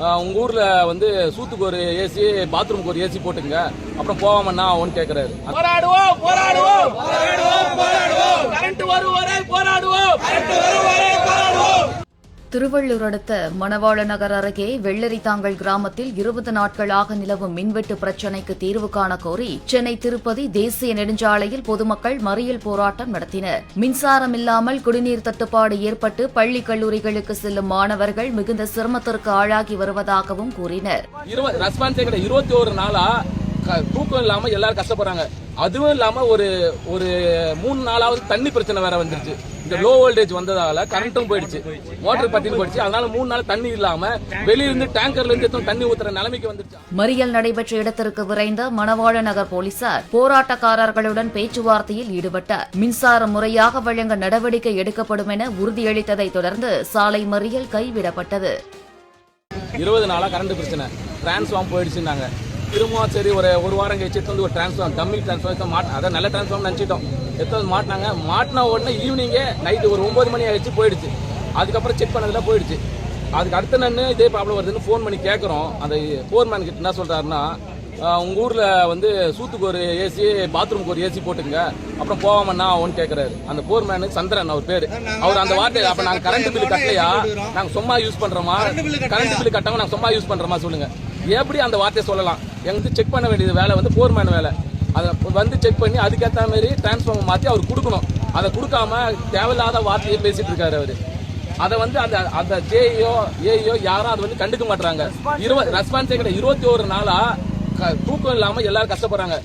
உங்க ஊர்ல வந்து சூத்துக்கு ஒரு ஏசி, பாத்ரூமுக்கு ஒரு ஏசி போட்டுங்க, அப்புறம் போவாமன்னா அவன் கேக்குறாரு. போராடுவோம் போராடுவோம் போராடுவோம் போராடுவோம் கரண்ட் வரும் வரை போராடுவோம் கரண்ட் வரும் வரை போராடுவோம். திருவள்ளூர் அடுத்த மணவாள நகர் அருகே வெள்ளரித்தாங்கல் கிராமத்தில் 20 நாட்களாக நிலவும் மின்வெட்டு பிரச்சினைக்கு தீர்வு காண கோரி சென்னை திருப்பதி தேசிய நெடுஞ்சாலையில் பொதுமக்கள் மறியல் போராட்டம் நடத்தினர். மின்சாரம் இல்லாமல் குடிநீர் தட்டுப்பாடு ஏற்பட்டு பள்ளி கல்லூரிகளுக்கு செல்லும் மாணவர்கள் மிகுந்த சிரமத்திற்கு ஆளாகி வருவதாகவும் கூறினர். 21 நாளா தூக்கம் இல்லாம எல்லாரும் கஷ்டப்படுறாங்க. அதுவும் இல்லாம ஒரு 3 நாளாவது தண்ணி பிரச்சனை வேற வந்துருச்சு. இந்த லோ வோல்டேஜ் வந்ததால கரண்ட்டும் போயிடுச்சு, மோட்டர் பத்தியும் போயிடுச்சு. அதனால 3 நாள் தண்ணி இல்லாம வெளியிருந்து டேங்கர்ல இருந்து தண்ணி ஊத்துற நிலைமைக்கு வந்துருச்சு. மறியல் நடைபெற்ற இடத்திற்கு விரைந்த மணவாள நகர் போலீசார் போராட்டக்காரர்களுடன் பேச்சுவார்த்தையில் ஈடுபட்டார். மின்சாரம் முறையாக வழங்க நடவடிக்கை எடுக்கப்படும் என உறுதியளித்ததை தொடர்ந்து சாலை மறியல் கைவிடப்பட்டது. 20 நாளா கரண்ட் பிரச்சனை, டிரான்ஸ்ஃபார்ம் போயிடுச்சுன்னாங்க. திரும்ப சரி ஒரு வாரம் கழிச்சு வந்து ஒரு டிரான்ஸ்ஃபார்ம், டம்மி டிரான்ஸ்ஃபார்ம் அதான் நல்ல டிரான்ஸ்ஃபார்ம் நினைச்சிட்டோம். மாட்டின உடனே ஈவினிங்கே நைட்டு ஒரு 9 மணி ஆயிடுச்சு, போயிடுச்சு. அதுக்கப்புறம் செக் பண்ணதுல போயிடுச்சு. அதுக்கு அடுத்த நாள் இதே ப்ராப்ளம் வருதுன்னு ஃபோன் பண்ணி கேட்குறோம். அந்த ஃபோர்மேன் கிட்ட என்ன சொல்றாருன்னா, உங்க ஊர்ல வந்து சூத்துக்கு ஒரு ஏசி, பாத்ரூமுக்கு ஒரு ஏசி போட்டுங்க, அப்புறம் போவாமன்னா அவன் கேட்கறாரு. அந்த போர்மேனு சந்திரன் அவர் பேரு. அவர் அந்த வார்த்தை, அப்ப நாங்க கரண்ட் பில் கட்டலையா, நாங்க சும்மா யூஸ் பண்றோமா, கரண்ட் பில் கட்டாம நாங்க சும்மா யூஸ் பண்றோமா சொல்லுங்க. எப்படி அந்த வார்த்தையை சொல்லலாம்? எங்களுக்கு செக் பண்ண வேண்டியது வேலை வந்து போர்மேன் வேலை. அதை வந்து செக் பண்ணி அதுக்கேற்ற மாதிரி டிரான்ஸ்ஃபார்மர் மாற்றி அவர் கொடுக்கணும். அதை கொடுக்காம தேவையில்லாத வார்த்தையை பேசிட்டு இருக்காரு அவரு. அதை வந்து அந்த ஜேயோ ஏயோ யாரும் அதை வந்து கண்டுக்க மாட்டாங்க. ரெஸ்பான்ஸே கிடையாது. 21 நாளா தூக்கம் இல்லாம எல்லாரும் கஷ்டப்படுறாங்க.